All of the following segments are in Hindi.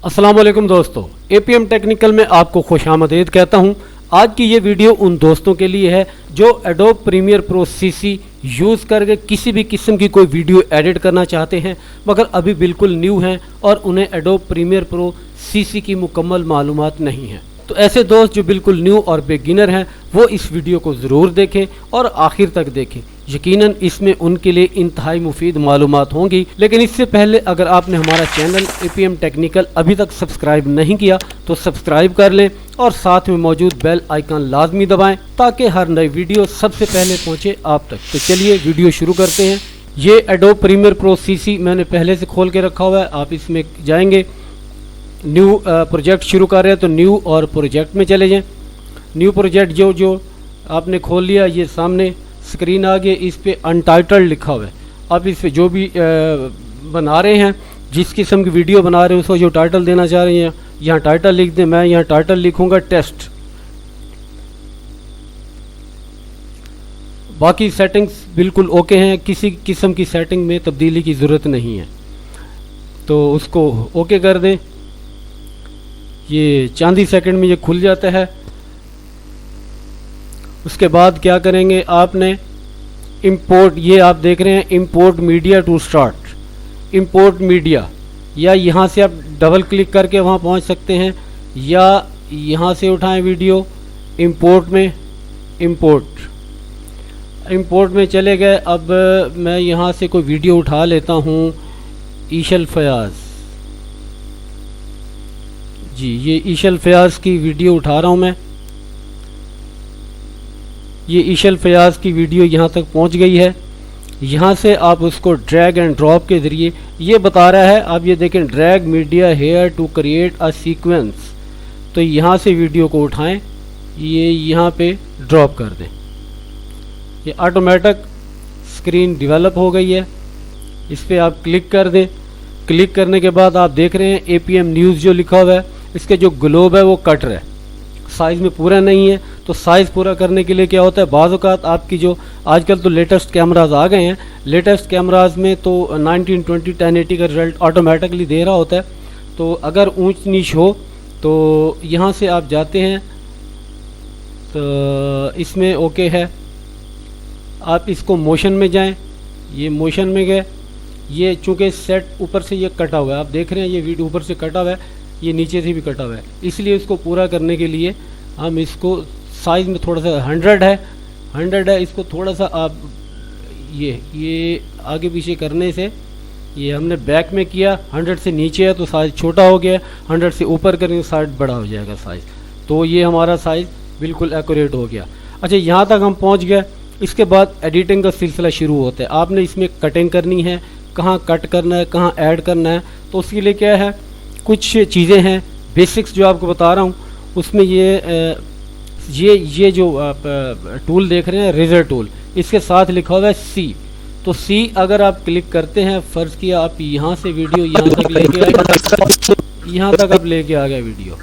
अस्सलाम वालेकुम दोस्तों, एपीएम टेक्निकल में आपको खुशामदीद कहता हूं। आज की ये वीडियो उन दोस्तों के लिए है जो Adobe Premiere Pro CC use करके किसी भी किस्म की कोई वीडियो एडिट करना चाहते हैं मगर अभी बिल्कुल न्यू हैं और उन्हें एडोब प्रीमियर प्रो सीसी की मुकम्मल मालूमात नहीं है। तो ऐसे दोस्त जो बिल्कुल न्यू और बिगिनर हैं वो इस वीडियो को ज़रूर देखें और आखिर तक देखें। यकीनन इसमें उनके लिए इंतहाई मुफीद मालूमात होंगी। लेकिन इससे पहले अगर आपने हमारा चैनल एपीएम टेक्निकल अभी तक सब्सक्राइब नहीं किया तो सब्सक्राइब कर लें और साथ में मौजूद बेल आइकन लाजमी दबाएं ताकि हर नई वीडियो सबसे पहले पहुंचे आप तक। तो चलिए वीडियो शुरू करते हैं। ये एडोब प्रीमियर प्रो सीसी मैंने पहले से खोल के रखा हुआ है। आप इसमें जाएंगे, न्यू प्रोजेक्ट शुरू कर रहे हैं तो न्यू और प्रोजेक्ट में चले जाएं। न्यू प्रोजेक्ट जो आपने खोल लिया, ये सामने स्क्रीन आ गई, इस पे अनटाइटल्ड लिखा हुआ है। आप इस पे जो भी बना रहे हैं, जिस किस्म की वीडियो बना रहे हैं उसको जो टाइटल देना चाह रहे हैं यहाँ टाइटल लिख दें। मैं यहाँ टाइटल लिखूँगा टेस्ट। बाकी सेटिंग्स बिल्कुल ओके हैं, किसी किस्म की सेटिंग में तब्दीली की ज़रूरत नहीं है, तो उसको ओके कर दें। ये चंद ही सेकंड में ये खुल जाता है। उसके बाद क्या करेंगे, आपने इंपोर्ट, ये आप देख रहे हैं import media to start. Import media, या यहाँ से आप डबल क्लिक करके वहाँ पहुँच सकते हैं या यहाँ से उठाएं वीडियो। इंपोर्ट में इंपोर्ट में चले गए। अब मैं यहाँ से कोई वीडियो उठा लेता हूँ। ईशल फयाज़ जी, ये ईशल फयाज़ की वीडियो उठा रहा हूँ मैं। ये ईशल फयाज़ की वीडियो यहाँ तक पहुँच गई है। यहाँ से आप उसको ड्रैग एंड ड्रॉप के ज़रिए, ये बता रहा है, आप ये देखें, drag media here to create a sequence. तो यहाँ से वीडियो को उठाएं, ये यहाँ पे ड्रॉप कर दें। ये ऑटोमेटिक स्क्रीन डेवलप हो गई है। इस पर आप क्लिक कर दें। क्लिक करने के बाद आप देख रहे हैं एपीएम न्यूज़ जो लिखा हुआ है, इसके जो ग्लोब है वो कट रहा है, साइज़ में पूरा नहीं है। तो साइज़ पूरा करने के लिए क्या होता है, बाज़ औक़ात आपकी जो आजकल तो लेटेस्ट कैमराज आ गए हैं, लेटेस्ट कैमराज में तो 1920 1080 का रिजल्ट ऑटोमेटिकली दे रहा होता है। तो अगर ऊंच नीच हो तो यहाँ से आप जाते हैं तो इसमें ओके है। आप इसको मोशन में जाएं, ये मोशन में गए। ये चूँकि सेट ऊपर से ये कटा हुआ है, आप देख रहे हैं ये वीडियो ऊपर से कटा हुआ है, ये नीचे से भी कटा हुआ है, इसलिए इसको पूरा करने के लिए हम इसको साइज़ में थोड़ा सा 100 है, इसको थोड़ा सा आप ये आगे पीछे करने से, ये हमने बैक में किया, 100 से नीचे है तो साइज़ छोटा हो गया, 100 से ऊपर करेंगे तो साइज़ बड़ा हो जाएगा साइज़। तो ये हमारा साइज़ बिल्कुल एक्यूरेट हो गया। अच्छा, यहाँ तक हम पहुँच गए। इसके बाद एडिटिंग का सिलसिला शुरू होता है। आपने इसमें कटिंग करनी है, कहाँ कट करना है, कहाँ ऐड करना है। तो उसके लिए क्या है, कुछ चीज़ें हैं बेसिक्स जो आपको बता रहा हूँ। उसमें ये जो आप टूल देख रहे हैं, रेजर टूल, इसके साथ लिखा हुआ है सी। तो सी अगर आप क्लिक करते हैं, फ़र्ज़ किया आप यहाँ से वीडियो यहाँ तक लेके आए, यहाँ तक आप लेके आ गए वीडियो।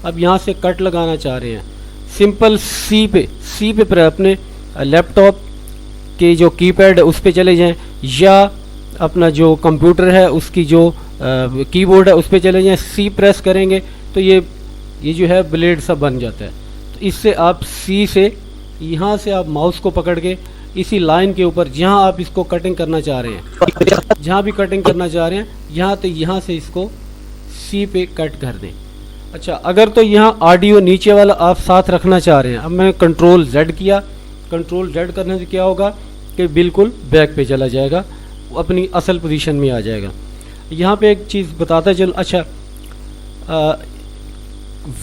अब यहाँ से कट लगाना चाह रहे हैं, सिंपल सी पे पर अपने लैपटॉप के जो कीपैड है उस पर चले जाएं, या अपना जो कंप्यूटर है उसकी जो कीबोर्ड है उस पर चले जाएं। सी प्रेस करेंगे तो ये जो है ब्लेड सा बन जाता है। तो इससे आप सी से यहाँ से आप माउस को पकड़ के इसी लाइन के ऊपर जहाँ आप इसको कटिंग करना चाह रहे हैं, जहाँ भी कटिंग करना चाह रहे हैं, यहाँ से इसको सी पे कट कर दें। अच्छा, अगर तो यहाँ ऑडियो नीचे वाला आप साथ रखना चाह रहे हैं, अब मैं कंट्रोल Z किया। कंट्रोल Z करने से क्या होगा कि बिल्कुल बैक पे चला जाएगा, अपनी असल पोजीशन में आ जाएगा। यहाँ पे एक चीज़ बताता चलो। अच्छा,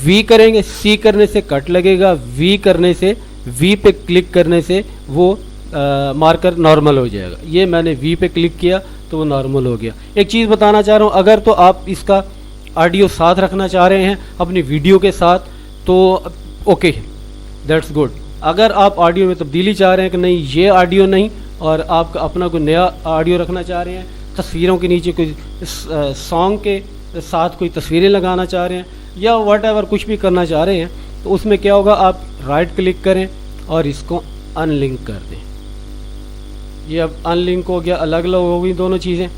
वी करेंगे, सी करने से कट लगेगा, वी करने से, वी पे क्लिक करने से वो मार्कर नॉर्मल हो जाएगा। ये मैंने वी पे क्लिक किया तो वो नॉर्मल हो गया। एक चीज़ बताना चाह रहा हूँ, अगर तो आप इसका ऑडियो साथ रखना चाह रहे हैं अपनी वीडियो के साथ तो ओके, दैट्स गुड। अगर आप ऑडियो में तब्दीली चाह रहे हैं कि नहीं ये ऑडियो नहीं और आप अपना कोई नया ऑडियो रखना चाह रहे हैं, तस्वीरों के नीचे कोई सॉन्ग के साथ कोई तस्वीरें लगाना चाह रहे हैं या व्हाटएवर कुछ भी करना चाह रहे हैं, तो उसमें क्या होगा, आप राइट क्लिक करें और इसको अनलिंक कर दें। ये अब अनलिंक हो गया, अलग अलग हो गई दोनों चीज़ें।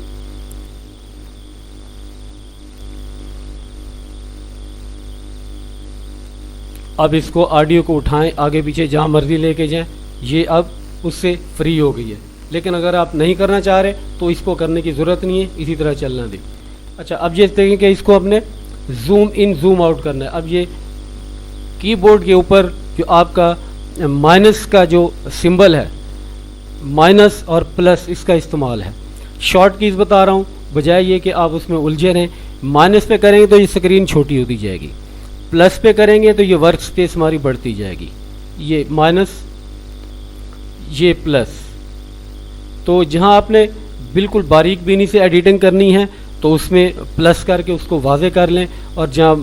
अब इसको ऑडियो को उठाएं, आगे पीछे जहाँ मर्जी लेके जाएं, ये अब उससे फ्री हो गई है। लेकिन अगर आप नहीं करना चाह रहे तो इसको करने की ज़रूरत नहीं है, इसी तरह चलना दें। अच्छा, अब ये देखें कि इसको अपने जूम इन जूम आउट करना है। अब ये कीबोर्ड के ऊपर जो आपका माइनस का जो सिंबल है, माइनस और प्लस, इसका इस्तेमाल है। शॉर्ट कीज़ बता रहा हूँ, बजाय ये कि आप उसमें उलझे रहें। माइनस पे करेंगे तो ये स्क्रीन छोटी होती जाएगी, प्लस पे करेंगे तो ये वर्क स्पेस हमारी बढ़ती जाएगी। ये माइनस, ये प्लस। तो जहाँ आपने बिल्कुल बारीक बीनी से एडिटिंग करनी है तो उसमें प्लस करके उसको वाज़े कर लें, और जहाँ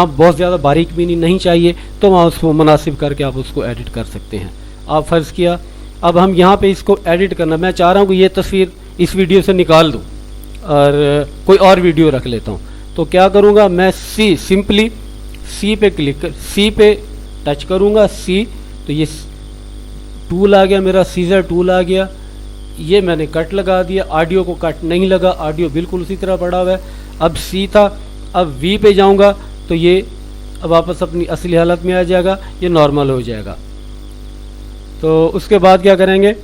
बहुत ज़्यादा बारीक बीनी नहीं चाहिए तो वहाँ उसको मुनासिब करके आप उसको एडिट कर सकते हैं। आप फ़र्ज़ किया अब हम यहाँ पे इसको एडिट करना, मैं चाह रहा हूँ कि ये तस्वीर इस वीडियो से निकाल दूँ और कोई और वीडियो रख लेता हूँ। तो क्या करूँगा, मैं सिंपली सी पे सी पे टच करूँगा, सी, तो ये टूल आ गया मेरा, सीजर टूल आ गया। ये मैंने कट लगा दिया, ऑडियो को कट नहीं लगा, ऑडियो बिल्कुल उसी तरह पड़ा हुआ है। अब सी था, अब वी पे जाऊँगा तो ये अब वापस अपनी असली हालत में आ जाएगा, ये नॉर्मल हो जाएगा। तो उसके बाद क्या करेंगे,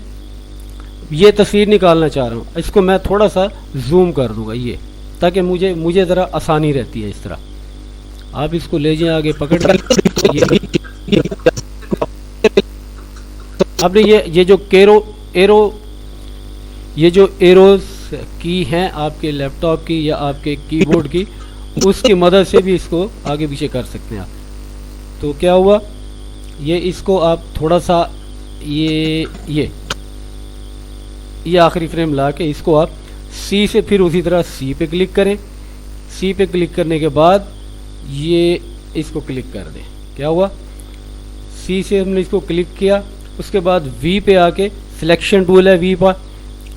ये तस्वीर निकालना चाह रहा हूँ, इसको मैं थोड़ा सा जूम कर दूँगा ये, ताकि मुझे ज़रा आसानी रहती है। इस तरह आप इसको ले जाएं आगे पकड़ कर। आपने ये जो ये जो एरोज की हैं आपके लैपटॉप की या आपके कीबोर्ड की, उसकी मदद से भी इसको आगे पीछे कर सकते हैं आप। तो क्या हुआ, ये इसको आप थोड़ा सा ये आखिरी फ्रेम ला के इसको आप सी से फिर उसी तरह सी पे क्लिक करें। सी पे क्लिक करने के बाद ये इसको क्लिक कर दें। क्या हुआ, सी से हमने इसको क्लिक किया, उसके बाद वी पे आके सिलेक्शन टूल है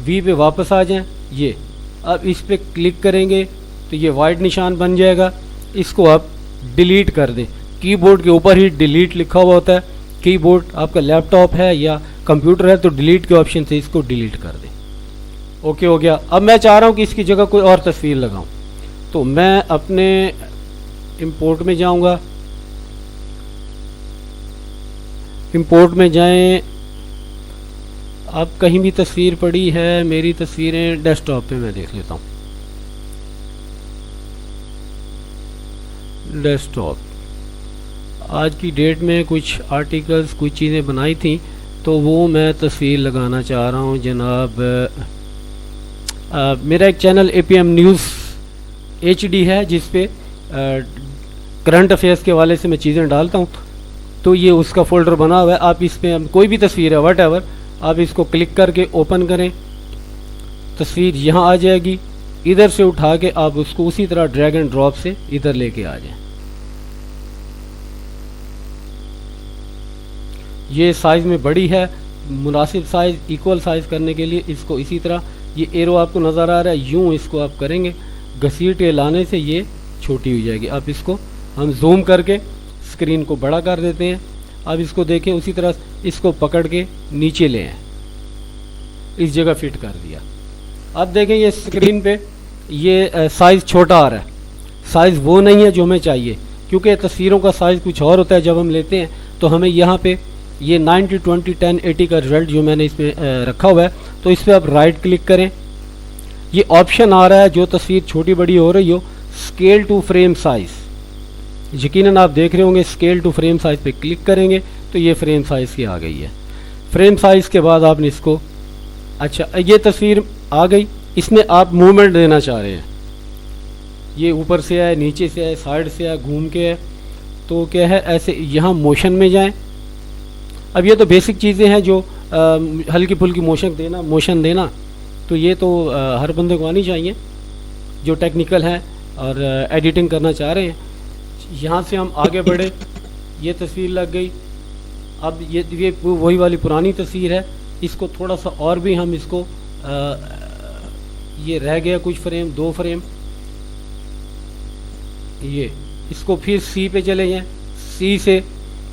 वी पे वापस आ जाएं। ये अब इस पे क्लिक करेंगे तो ये वाइट निशान बन जाएगा, इसको आप डिलीट कर दें। कीबोर्ड के ऊपर ही डिलीट लिखा हुआ होता है। कीबोर्ड आपका लैपटॉप है या कंप्यूटर है तो डिलीट के ऑप्शन से इसको डिलीट कर दें। ओके, हो गया। अब मैं चाह रहा हूँ कि इसकी जगह कोई और तस्वीर लगाऊं, तो मैं अपने इंपोर्ट में जाऊंगा। इंपोर्ट में जाएं, अब कहीं भी तस्वीर पड़ी है, मेरी तस्वीरें डेस्कटॉप पे मैं देख लेता हूँ। डेस्कटॉप, आज की डेट में कुछ आर्टिकल्स, कुछ चीज़ें बनाई थी तो वो मैं तस्वीर लगाना चाह रहा हूँ जनाब। मेरा एक चैनल APM न्यूज़ HD है जिस पे करंट अफेयर्स के हवाले से मैं चीज़ें डालता हूँ, तो ये उसका फ़ोल्डर बना हुआ है। आप इस पर कोई भी तस्वीर है वट आप इसको क्लिक करके ओपन करें, तस्वीर यहाँ आ जाएगी। इधर से उठा के आप उसको उसी तरह ड्रैग एंड ड्रॉप से इधर लेके आ जाएं। ये साइज़ में बड़ी है, मुनासिब साइज़, इक्वल साइज़ करने के लिए इसको इसी तरह, ये एरो आपको नज़र आ रहा है, यूँ इसको आप करेंगे, घसीट के लाने से ये छोटी हो जाएगी। आप इसको हम जूम करके स्क्रीन को बड़ा कर देते हैं। अब इसको देखें, उसी तरह इसको पकड़ के नीचे ले आए, इस जगह फिट कर दिया। अब देखें ये स्क्रीन पे ये साइज़ छोटा आ रहा है, साइज़ वो नहीं है जो हमें चाहिए, क्योंकि तस्वीरों का साइज़ कुछ और होता है जब हम लेते हैं। तो हमें यहाँ पे ये 90 20 10 80 का रिजल्ट जो मैंने इसमें रखा हुआ है, तो इस पर आप राइट क्लिक करें। ये ऑप्शन आ रहा है जो तस्वीर छोटी बड़ी हो रही हो, स्केल टू फ्रेम साइज़, यकीनन आप देख रहे होंगे। स्केल टू फ्रेम साइज़ पे क्लिक करेंगे तो ये फ्रेम साइज़ की आ गई है। फ्रेम साइज़ के बाद आपने इसको, अच्छा ये तस्वीर आ गई, इसमें आप मूवमेंट देना चाह रहे हैं, ये ऊपर से आए, नीचे से आए, साइड से आए, घूम के आए, तो क्या है ऐसे यहाँ मोशन में जाएं। अब ये तो बेसिक चीज़ें हैं जो हल्की फुल्की मोशन देना तो ये तो हर बंदे को आनी चाहिए जो टेक्निकल है और एडिटिंग करना चाह रहे हैं। यहाँ से हम आगे बढ़े, ये तस्वीर लग गई। अब ये वही वाली पुरानी तस्वीर है, इसको थोड़ा सा और भी हम इसको ये रह गया कुछ फ्रेम, 2 फ्रेम, ये इसको फिर सी पे चले जाएं। सी से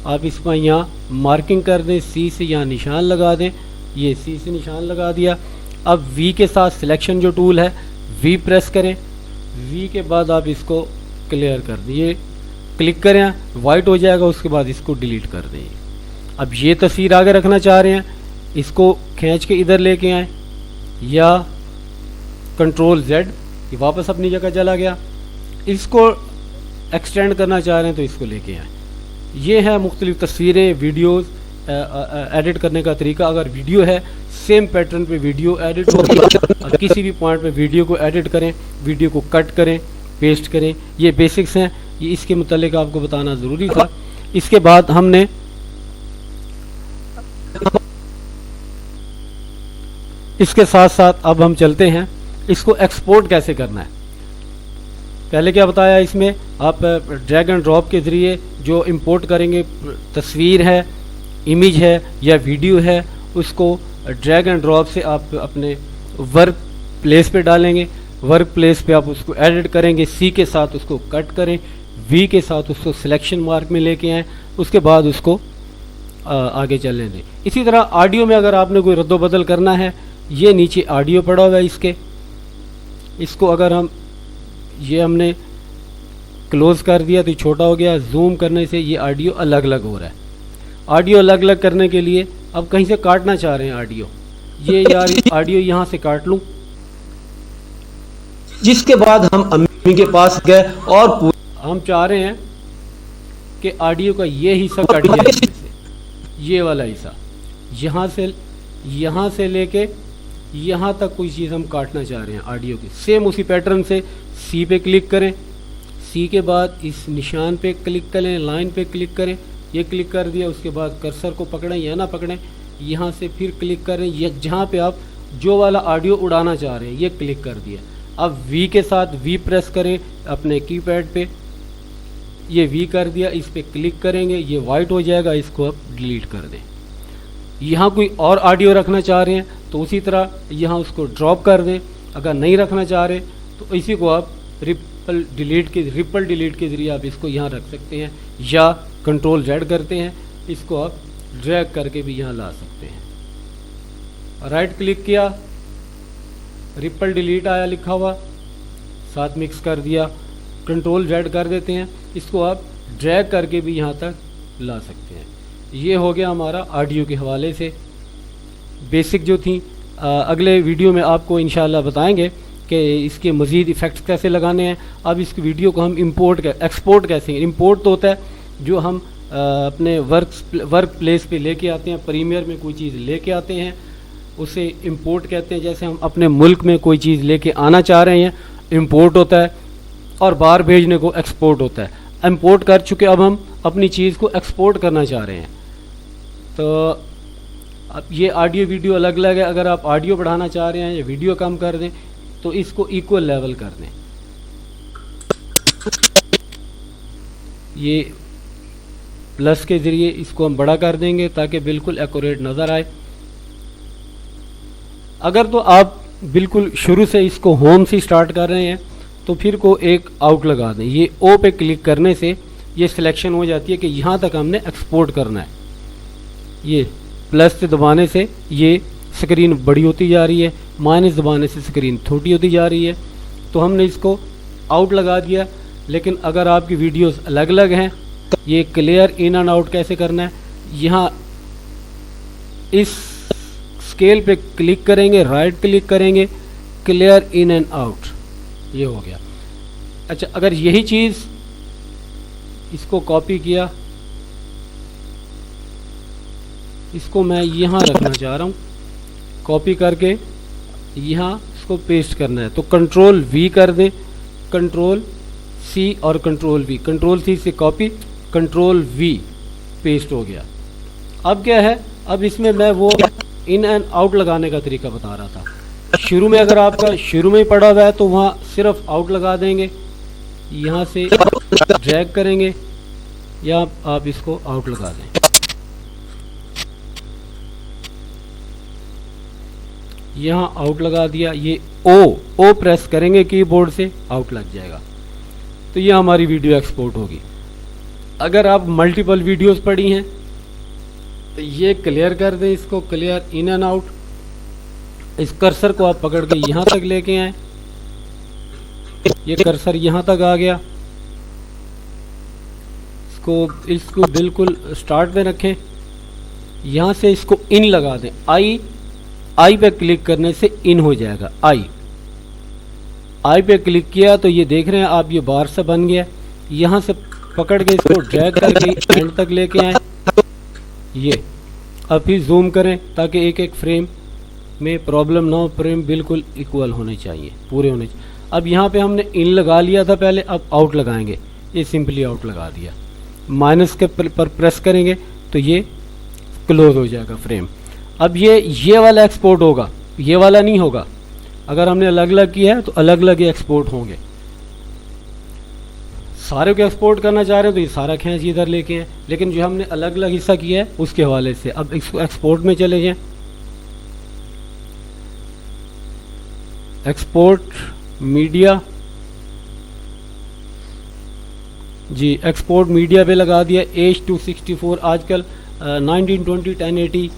आप इसमें यहाँ मार्किंग कर दें, सी से यहाँ निशान लगा दें, ये सी से निशान लगा दिया। अब वी के साथ सिलेक्शन जो टूल है वी प्रेस करें, वी के बाद आप इसको क्लियर कर दिए, क्लिक करें, वाइट हो जाएगा, उसके बाद इसको डिलीट कर दें। अब ये तस्वीर आगे रखना चाह रहे हैं, इसको खींच के इधर लेके आए या कंट्रोल Z, ये वापस अपनी जगह चला गया। इसको एक्सटेंड करना चाह रहे हैं तो इसको लेके आए। ये है मुख्तलिफ तस्वीरें, वीडियोस एडिट करने का तरीका। अगर वीडियो है, सेम पैटर्न पे वीडियो एडिट होगी। किसी भी पॉइंट पे वीडियो को एडिट करें, वीडियो को कट करें, पेस्ट करें। ये बेसिक्स हैं, ये इसके मुतालिक आपको बताना ज़रूरी था। इसके बाद हमने इसके साथ साथ अब हम चलते हैं इसको एक्सपोर्ट कैसे करना है। पहले क्या बताया, इसमें आप ड्रैग एंड ड्रॉप के ज़रिए जो इंपोर्ट करेंगे, तस्वीर है, इमेज है या वीडियो है, उसको ड्रैग एंड ड्रॉप से आप अपने वर्क प्लेस पे डालेंगे। वर्क प्लेस पे आप उसको एडिट करेंगे, सी के साथ उसको कट करें, वी के साथ उसको सिलेक्शन मार्क में लेके आएँ, उसके बाद उसको आगे चलने दें। इसी तरह ऑडियो में अगर आपने कोई रद्दोबदल करना है, ये नीचे ऑडियो पड़ा हुआ है इसके, इसको अगर हमने क्लोज़ कर दिया तो छोटा हो गया। जूम करने से ये ऑडियो अलग अलग हो रहा है। ऑडियो अलग अलग करने के लिए अब कहीं से काटना चाह रहे हैं ऑडियो, ये यार ऑडियो यहाँ से काट लूँ, जिसके बाद हम अम्मी के पास गए और हम चाह रहे हैं कि ऑडियो का ये हिस्सा कट जाए, ये वाला हिस्सा यहाँ से लेके यहाँ तक कोई चीज़ हम काटना चाह रहे हैं ऑडियो की। सेम उसी पैटर्न से सी पे क्लिक करें, सी के बाद इस निशान पे क्लिक करें, लाइन पे क्लिक करें, ये क्लिक कर दिया। उसके बाद कर्सर को पकड़ें या ना पकड़ें, यहाँ से फिर क्लिक करें, ये जहाँ पे आप जो वाला ऑडियो उड़ाना चाह रहे हैं ये क्लिक कर दिया। अब वी के साथ वी प्रेस करें अपने कीपैड पे, ये वी कर दिया, इस पर क्लिक करेंगे, ये वाइट हो जाएगा, इसको आप डिलीट कर दें। यहाँ कोई और ऑडियो रखना चाह रहे हैं तो उसी तरह यहाँ उसको ड्रॉप कर दें। अगर नहीं रखना चाह रहे तो इसी को आप रिपल डिलीट के ज़रिए आप इसको यहाँ रख सकते हैं, या कंट्रोल Z करते हैं, इसको आप ड्रैग करके भी यहाँ ला सकते हैं। राइट क्लिक किया, रिपल डिलीट आया लिखा हुआ, साथ मिक्स कर दिया, कंट्रोल Z कर देते हैं, इसको आप ड्रैग करके भी यहाँ तक ला सकते हैं। ये हो गया हमारा ऑडियो के हवाले से बेसिक जो थी। अगले वीडियो में आपको इंशाल्लाह बताएंगे कि इसके मज़ीद इफ़ेक्ट्स कैसे लगाने हैं। अब इस वीडियो को हम एक्सपोर्ट कैसे, इंपोर्ट तो होता है जो हम अपने वर्क प्लेस पे लेके आते हैं, प्रीमियर में कोई चीज़ लेके आते हैं उसे इंपोर्ट कहते हैं। जैसे हम अपने मुल्क में कोई चीज़ लेके आना चाह रहे हैं, इंपोर्ट होता है, और बाहर भेजने को एक्सपोर्ट होता है। इंपोर्ट कर चुके, अब हम अपनी चीज़ को एक्सपोर्ट करना चाह रहे हैं। तो अब ये ऑडियो वीडियो अलग अलग है। अगर आप ऑडियो बढ़ाना चाह रहे हैं या वीडियो कम कर दें तो इसको इक्वल लेवल कर दें। ये प्लस के ज़रिए इसको हम बड़ा कर देंगे ताकि बिल्कुल एक्यूरेट नज़र आए। अगर तो आप बिल्कुल शुरू से इसको होम से स्टार्ट कर रहे हैं तो फिर को एक आउट लगा दें। ये ओ पे क्लिक करने से ये सिलेक्शन हो जाती है कि यहाँ तक हमने एक्सपोर्ट करना है। ये प्लस से दबाने से ये स्क्रीन बड़ी होती जा रही है, माइनस दबाने से स्क्रीन छोटी होती जा रही है। तो हमने इसको आउट लगा दिया। लेकिन अगर आपकी वीडियोस अलग अलग हैं, ये क्लियर इन एंड आउट कैसे करना है, यहाँ इस स्केल पे क्लिक करेंगे, राइट क्लिक करेंगे, क्लियर इन एंड आउट, ये हो गया। अच्छा, अगर यही चीज़ इसको कॉपी किया, इसको मैं यहाँ रखना चाह रहा हूँ, कॉपी करके यहाँ इसको पेस्ट करना है तो कंट्रोल V कर दें, कंट्रोल C और कंट्रोल V, कंट्रोल C से कॉपी, कंट्रोल V, पेस्ट हो गया। अब क्या है, अब इसमें मैं वो इन एंड आउट लगाने का तरीका बता रहा था। शुरू में अगर आपका शुरू में ही पड़ा हुआ है तो वहाँ सिर्फ आउट लगा देंगे, यहाँ से ड्रैग करेंगे या आप इसको आउट लगा दें। यहाँ आउट लगा दिया, ये ओ प्रेस करेंगे कीबोर्ड से, आउट लग जाएगा। तो ये हमारी वीडियो एक्सपोर्ट होगी। अगर आप मल्टीपल वीडियोस पड़ी हैं तो ये क्लियर कर दें, इसको क्लियर इन एंड आउट। इस कर्सर को आप पकड़ के यहाँ तक लेके आए, ये कर्सर यहाँ तक आ गया। इसको बिल्कुल स्टार्ट में रखें। यहाँ से इसको इन लगा दें। आई पे क्लिक करने से इन हो जाएगा। आई पे क्लिक किया तो ये देख रहे हैं आप, ये बार सा बन गया। यहाँ से पकड़ के इसको ड्रैग करके एंड तक लेके आए। ये अब फिर जूम करें ताकि एक एक फ्रेम में प्रॉब्लम ना हो। फ्रेम बिल्कुल इक्वल होने चाहिए, पूरे होने चाहिए। अब यहाँ पे हमने इन लगा लिया था पहले, अब आउट लगाएंगे। ये सिंपली आउट लगा दिया। माइनस के पर प्रेस करेंगे तो ये क्लोज हो जाएगा फ्रेम। अब ये वाला एक्सपोर्ट होगा, ये वाला नहीं होगा। अगर हमने अलग अलग किया है तो अलग अलग ही एक्सपोर्ट होंगे। सारे को एक्सपोर्ट करना चाह रहे हैं तो ये सारा खींच इधर लेके हैं, लेकिन जो हमने अलग अलग हिस्सा किया है उसके हवाले से। अब इसको एक्सपोर्ट में चले जाएं। एक्सपोर्ट मीडिया, जी एक्सपोर्ट मीडिया पे लगा दिया। H264 आजकल 1920 1080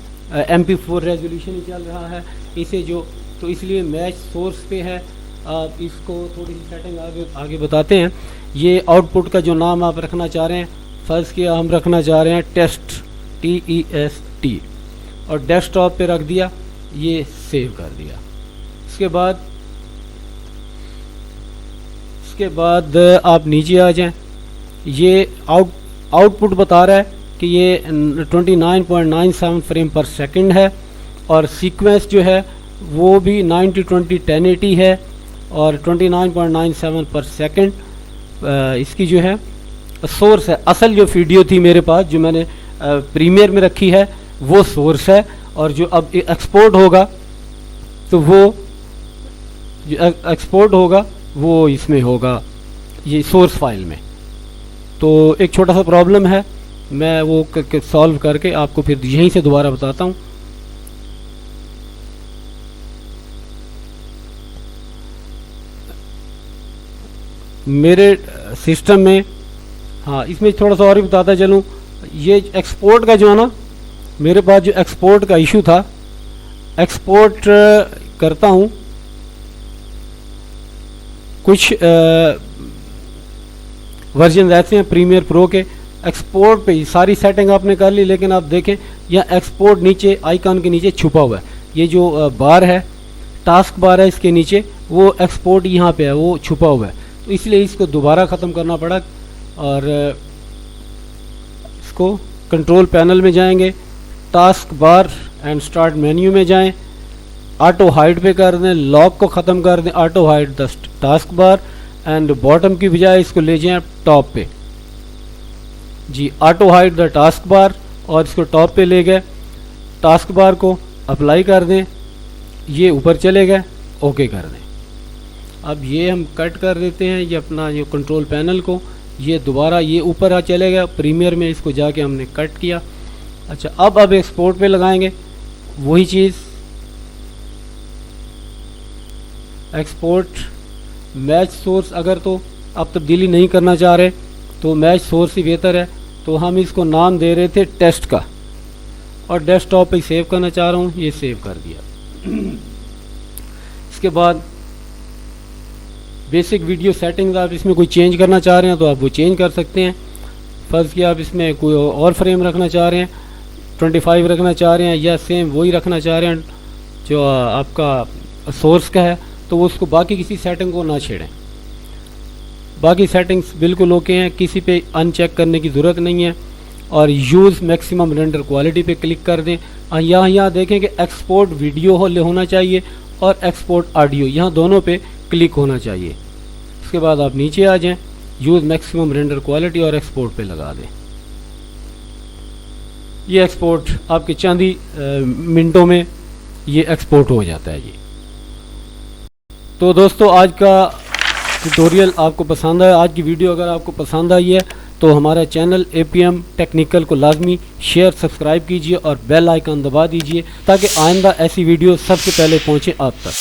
MP4 रेजोल्यूशन ही चल रहा है इसे जो, तो इसलिए मैच सोर्स पे है। आप इसको थोड़ी सी सेटिंग आगे बताते हैं। ये आउटपुट का जो नाम आप रखना चाह रहे हैं, फर्स्ट किया हम रखना चाह रहे हैं टेस्ट, TEST, और डेस्कटॉप पे रख दिया, ये सेव कर दिया। इसके बाद आप नीचे आ जाएं। ये आउटपुट बता रहा है कि ये 29.97 फ्रेम पर सेकंड है, और सीक्वेंस जो है वो भी 9020 1080 है और 29.97 पर सेकंड इसकी जो है सोर्स है। असल जो वीडियो थी मेरे पास जो मैंने प्रीमियर में रखी है वो सोर्स है, और जो अब एक्सपोर्ट होगा तो वो जो एक्सपोर्ट होगा वो इसमें होगा, ये सोर्स फाइल में। तो एक छोटा सा प्रॉब्लम है, मैं वो सॉल्व करके आपको फिर यहीं से दोबारा बताता हूँ। मेरे सिस्टम में, हाँ इसमें थोड़ा सा और ही बताता चलूँ। ये एक्सपोर्ट का जो है ना, मेरे पास जो एक्सपोर्ट का इशू था, एक्सपोर्ट करता हूँ कुछ वर्जन ऐसे हैं प्रीमियर प्रो के, एक्सपोर्ट पे सारी सेटिंग आपने कर ली, लेकिन आप देखें यहाँ एक्सपोर्ट नीचे आइकन के नीचे छुपा हुआ है। ये जो बार है, टास्क बार है, इसके नीचे वो एक्सपोर्ट यहाँ पे है, वो छुपा हुआ है। तो इसलिए इसको दोबारा ख़त्म करना पड़ा, और इसको कंट्रोल पैनल में जाएंगे, task bar and start menu में जाएं, ऑटो हाइड पे कर दें, लॉक को ख़त्म कर दें, auto hide the task bar, and bottom की बजाय इसको ले जाएं टॉप पे। जी auto hide the task bar, और इसको टॉप पे ले गए। टास्क बार को अप्लाई कर दें, ये ऊपर चले गए, ओके कर दें। अब ये हम कट कर देते हैं, ये अपना जो कंट्रोल पैनल को, ये दोबारा ये ऊपर आ चले गया। प्रीमियर में इसको जाके हमने कट किया। अच्छा अब एक्सपोर्ट पे लगाएंगे वही चीज़, एक्सपोर्ट मैच सोर्स। अगर तो आप तब्दीली नहीं करना चाह रहे तो मैच सोर्स ही बेहतर है। तो हम इसको नाम दे रहे थे टेस्ट का, और डेस्कटॉप पे सेव करना चाह रहा हूँ, ये सेव कर दिया। इसके बाद बेसिक वीडियो सेटिंग्स, आप इसमें कोई चेंज करना चाह रहे हैं तो आप वो चेंज कर सकते हैं। फर्स्ट कि आप इसमें कोई और फ्रेम रखना चाह रहे हैं, 25 रखना चाह रहे हैं, या सेम वही रखना चाह रहे हैं जो आपका सोर्स का है, तो वो उसको बाकी किसी सेटिंग को ना छेड़ें। बाकी सेटिंग्स बिल्कुल ओके हैं, किसी पे अनचेक करने की ज़रूरत नहीं है। और यूज़ मैक्सिमम रेंडर क्वालिटी पे क्लिक कर दें। यहाँ देखें कि एक्सपोर्ट वीडियो होना चाहिए और एक्सपोर्ट ऑडियो, यहाँ दोनों पे क्लिक होना चाहिए। उसके बाद आप नीचे आ जाएं, यूज़ मैक्सिमम रेंडर क्वालिटी और एक्सपोर्ट पे लगा दें। ये एक्सपोर्ट आपके चंद ही मिनटों में ये एक्सपोर्ट हो जाता है जी। तो दोस्तों आज का ट्यूटोरियल आपको पसंद आया, आज की वीडियो अगर आपको पसंद आई है तो हमारा चैनल APM टेक्निकल को लाजमी शेयर सब्सक्राइब कीजिए और बेल आइकन दबा दीजिए ताकि आइंदा ऐसी वीडियो सबसे पहले पहुंचे आप तक।